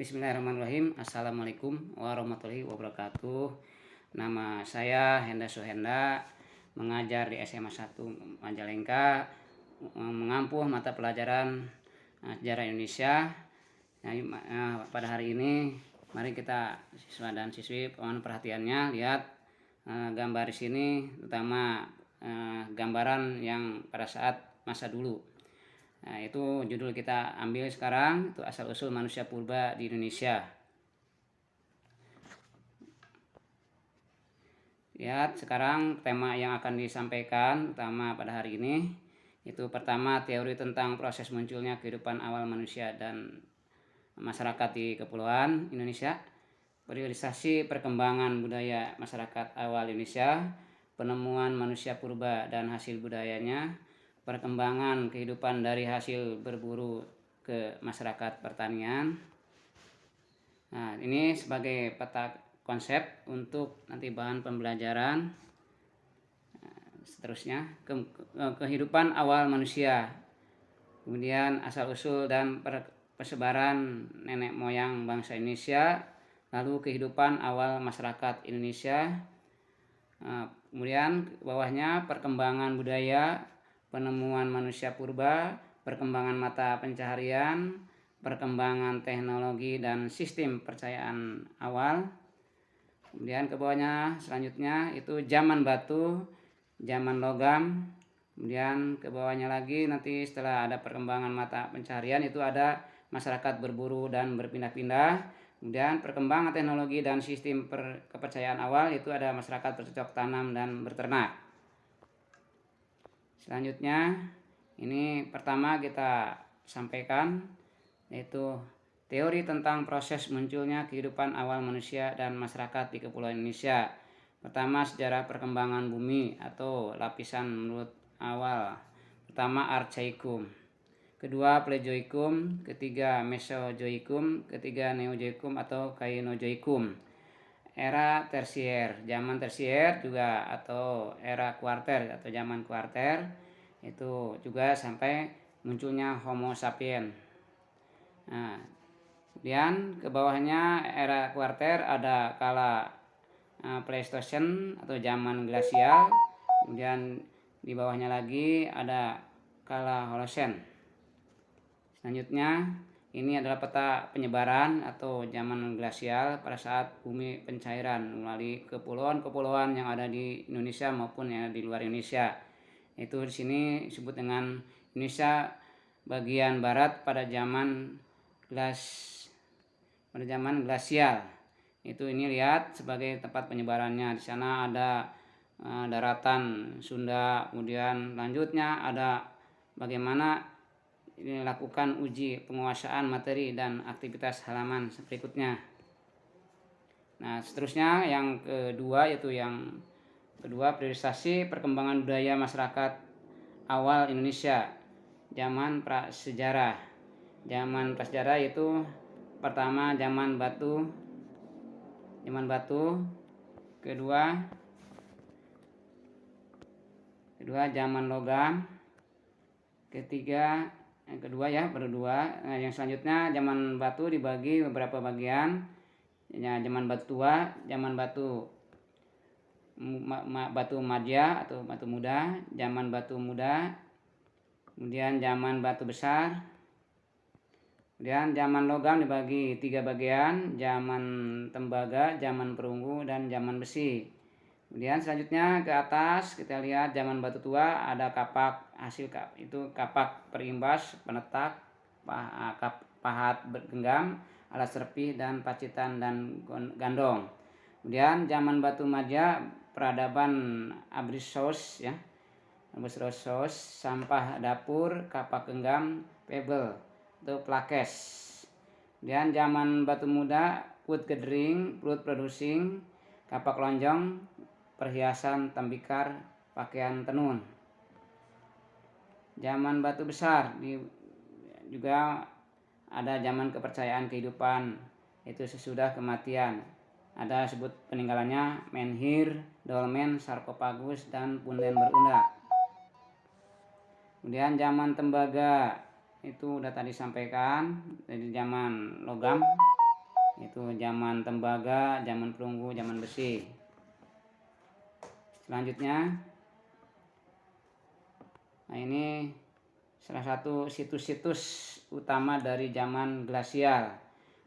Bismillahirrahmanirrahim. Assalamualaikum warahmatullahi wabarakatuh. Nama saya Henda Suhenda, mengajar di SMA 1 Majalengka, mengampu mata pelajaran sejarah Indonesia. Pada hari ini, mari kita siswa dan siswi mohon perhatiannya, lihat gambar di sini, terutama gambaran yang pada saat masa dulu. Nah, itu judul kita ambil sekarang, itu asal-usul manusia purba di Indonesia. Lihat sekarang tema yang akan disampaikan pertama pada hari ini, itu pertama teori tentang proses munculnya kehidupan awal manusia dan masyarakat di Kepulauan Indonesia, periodisasi perkembangan budaya masyarakat awal Indonesia, penemuan manusia purba dan hasil budayanya, perkembangan kehidupan dari hasil berburu ke masyarakat pertanian. Nah, ini sebagai peta konsep untuk nanti bahan pembelajaran. Seterusnya, kehidupan awal manusia, kemudian asal-usul dan persebaran nenek moyang bangsa Indonesia, lalu kehidupan awal masyarakat Indonesia, kemudian bawahnya perkembangan budaya, penemuan manusia purba, perkembangan mata pencaharian, perkembangan teknologi dan sistem percayaan awal. Kemudian ke bawahnya selanjutnya itu zaman batu, zaman logam. Kemudian ke bawahnya lagi nanti setelah ada perkembangan mata pencaharian itu ada masyarakat berburu dan berpindah-pindah. Kemudian perkembangan teknologi dan sistem kepercayaan awal itu ada masyarakat bercocok tanam dan berternak. Selanjutnya, ini pertama kita sampaikan yaitu teori tentang proses munculnya kehidupan awal manusia dan masyarakat di Kepulauan Indonesia. Pertama, sejarah perkembangan bumi atau lapisan menurut awal. Pertama, Archaikum. Kedua, Paleozoikum. Ketiga, Mesozoikum. Ketiga, Neozoikum atau Kainozoikum. Era tersier, zaman tersier juga atau era kuarter atau zaman kuarter, itu juga sampai munculnya Homo sapiens. Nah, kemudian ke bawahnya era kuarter ada kala Pleistocene atau zaman glasial. Kemudian di bawahnya lagi ada kala Holocene. Selanjutnya ini adalah peta penyebaran atau zaman glasial pada saat bumi pencairan melalui kepulauan-kepulauan yang ada di Indonesia maupun yang ada di luar Indonesia. Itu di sini disebut dengan Indonesia bagian barat pada zaman glasial. Itu ini lihat sebagai tempat penyebarannya. Di sana ada daratan Sunda, kemudian lanjutnya ada bagaimana dilakukan uji penguasaan materi dan aktivitas halaman berikutnya. Nah, seterusnya yang kedua yaitu periodisasi perkembangan budaya masyarakat awal Indonesia, zaman prasejarah. Zaman prasejarah itu pertama zaman batu, kedua zaman logam, yang selanjutnya zaman batu dibagi beberapa bagian. Zaman batu tua, zaman batu madya atau batu muda, zaman batu muda, kemudian zaman batu besar. Kemudian zaman logam dibagi 3 bagian, zaman tembaga, zaman perunggu, dan zaman besi. Kemudian selanjutnya ke atas kita lihat zaman batu tua ada kapak, itu kapak perimbas, penetak, pahat bergenggam, alat serpih dan pacitan dan gandong. Kemudian zaman batu madya peradaban Abruzos ya. Abruzos, sampah dapur, kapak genggam, pebble atau plakes. Kemudian zaman batu muda wood gathering, wood producing, kapak lonjong, perhiasan tembikar, pakaian tenun. Zaman batu besar juga ada zaman kepercayaan kehidupan, itu sesudah kematian. Ada sebut peninggalannya menhir, dolmen, sarkofagus, dan punden berundak. Kemudian zaman tembaga itu udah tadi sampaikan, dari zaman logam Itu zaman tembaga, zaman perunggu, zaman besi. Selanjutnya, nah ini salah satu situs-situs utama dari zaman glasial.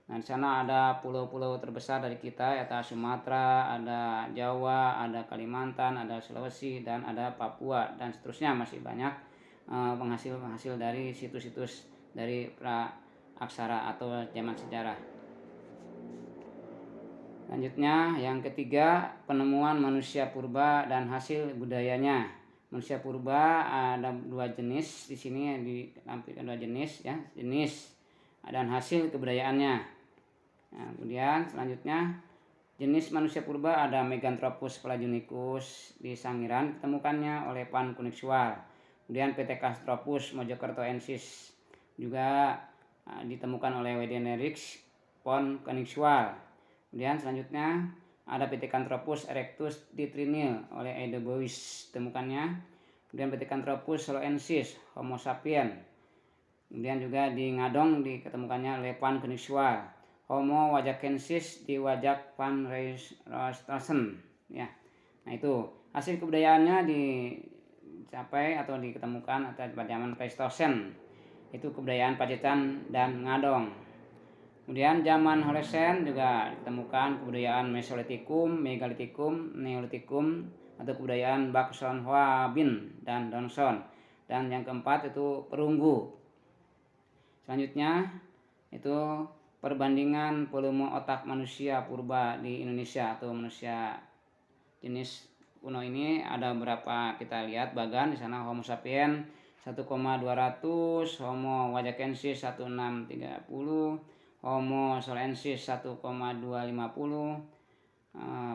Nah, di sana ada pulau-pulau terbesar dari kita, yaitu Sumatera, ada Jawa, ada Kalimantan, ada Sulawesi, dan ada Papua, dan seterusnya. Masih banyak penghasil-penghasil dari situs-situs dari pra aksara atau zaman sejarah. Selanjutnya, yang ketiga, penemuan manusia purba dan hasil budayanya. Manusia purba ada dua jenis di sini, ditampilkan dua jenis ya, jenis dan hasil kebudayaannya. Nah, kemudian selanjutnya jenis manusia purba ada Meganthropus pelagianicus di Sangiran ditemukannya oleh Pan Konigswald. Kemudian Pithecanthropus mojokertoensis juga ditemukan oleh Weidenreich Pan Konigswald. Kemudian selanjutnya ada Pithecanthropus erectus di Trinil oleh Eidebois ditemukannya. Kemudian Pithecanthropus soloensis Homo sapien. Kemudian juga di Ngadong ditemukannya oleh Pan Konigswald. Homo wajakensis di Wajak van Richthofen ya. Nah, itu hasil kebudayaannya dicapai atau diketemukan pada zaman Pleistocene. Itu kebudayaan Pacitan dan Ngadong. Kemudian zaman Holocene juga ditemukan kebudayaan Mesolitikum, Megalitikum, Neolitikum atau kebudayaan Bakson-Hwabin dan Donson. Dan yang keempat itu perunggu. Selanjutnya itu perbandingan volume otak manusia purba di Indonesia atau manusia jenis kuno ini ada berapa kita lihat bagan di sana. Homo sapien 1,200, Homo wajakensis 1,630, Homo soloensis 1,250,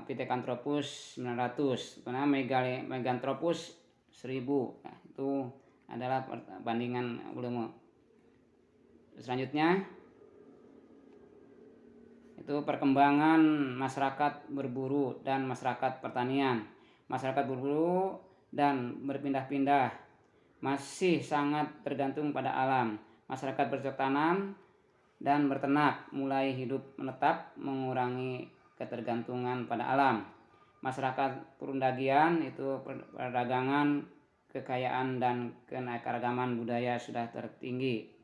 Pithecanthropus 900, karena Meganthropus 1000. Nah, itu adalah perbandingan volume. Selanjutnya itu perkembangan masyarakat berburu dan masyarakat pertanian. Masyarakat berburu dan berpindah-pindah masih sangat tergantung pada alam. Masyarakat bercocok tanam dan berternak mulai hidup menetap, mengurangi ketergantungan pada alam. Masyarakat perundagian itu perdagangan, kekayaan dan keanekaragaman budaya sudah tertinggi.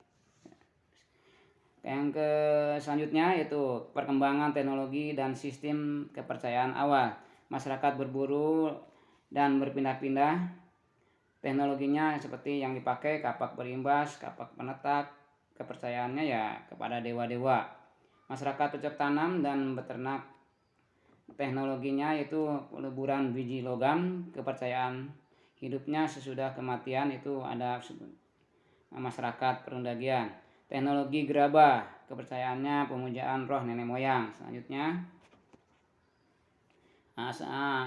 Yang selanjutnya yaitu perkembangan teknologi dan sistem kepercayaan awal. Masyarakat berburu dan berpindah-pindah. Teknologinya seperti yang dipakai kapak berimbas, kapak penetak. Kepercayaannya ya kepada dewa-dewa. Masyarakat cocok tanam dan beternak. Teknologinya yaitu peleburan biji logam. Kepercayaan hidupnya sesudah kematian itu ada masyarakat perundagian. Teknologi gerabah, kepercayaannya pemujaan roh nenek moyang. Selanjutnya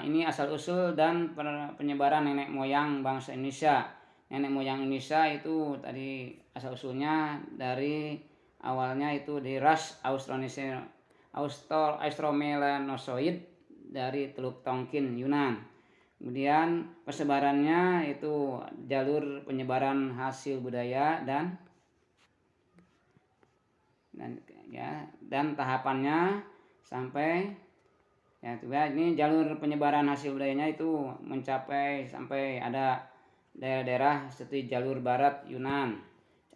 ini asal usul dan penyebaran nenek moyang bangsa Indonesia. Nenek moyang Indonesia itu tadi asal usulnya dari awalnya itu di ras Australomelanosoid dari Teluk Tongkin, Yunan. Kemudian persebarannya itu jalur penyebaran hasil budaya dan tahapannya sampai ya juga ini jalur penyebaran hasil budayanya itu mencapai sampai ada daerah-daerah seperti jalur barat Yunan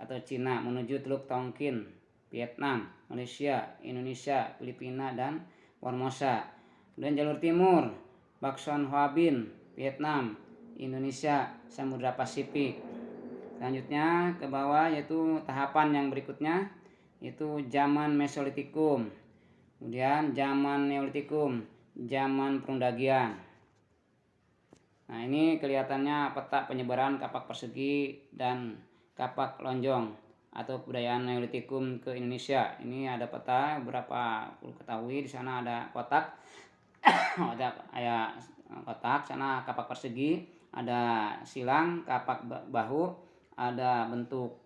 atau Cina menuju Teluk Tongkin, Vietnam, Malaysia, Indonesia, Filipina dan Formosa. Kemudian jalur timur Bakson-Hwabin, Vietnam, Indonesia, Samudra Pasifik. Selanjutnya ke bawah yaitu tahapan yang berikutnya itu zaman Mesolitikum, kemudian zaman Neolitikum, zaman perundagian. Nah, ini kelihatannya peta penyebaran kapak persegi dan kapak lonjong atau kebudayaan Neolitikum ke Indonesia. Ini ada peta berapa perlu ketahui, di sana ada kotak ada kotak, sana kapak persegi, ada silang, kapak bahu, ada bentuk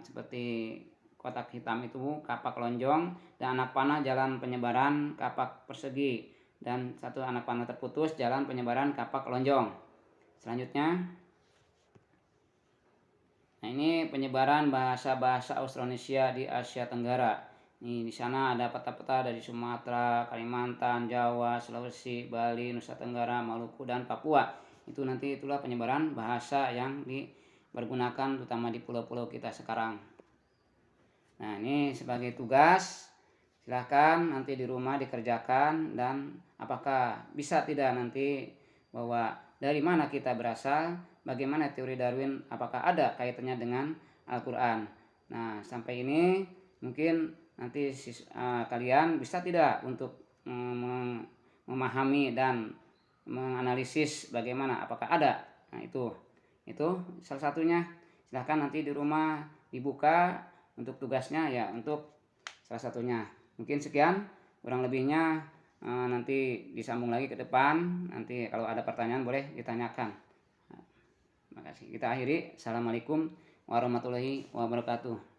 seperti kotak hitam itu kapak lonjong, dan anak panah jalan penyebaran kapak persegi, dan satu anak panah terputus jalan penyebaran kapak lonjong. Selanjutnya nah ini penyebaran bahasa-bahasa Austronesia di Asia Tenggara. Nih, di sana ada peta-peta dari Sumatera, Kalimantan, Jawa, Sulawesi, Bali, Nusa Tenggara, Maluku, dan Papua. Itu nanti itulah penyebaran bahasa yang dipergunakan terutama di pulau-pulau kita sekarang. Nah, ini sebagai tugas, silahkan nanti di rumah dikerjakan, dan apakah bisa tidak nanti bahwa dari mana kita berasal, bagaimana teori Darwin, apakah ada kaitannya dengan Al-Quran. Nah, sampai ini mungkin nanti kalian bisa tidak untuk memahami dan menganalisis bagaimana apakah ada. Nah, itu salah satunya. Silahkan nanti di rumah dibuka untuk tugasnya ya, untuk salah satunya. Mungkin sekian, kurang lebihnya nanti disambung lagi ke depan. Nanti kalau ada pertanyaan boleh ditanyakan. Terima kasih. Kita akhiri. Assalamualaikum warahmatullahi wabarakatuh.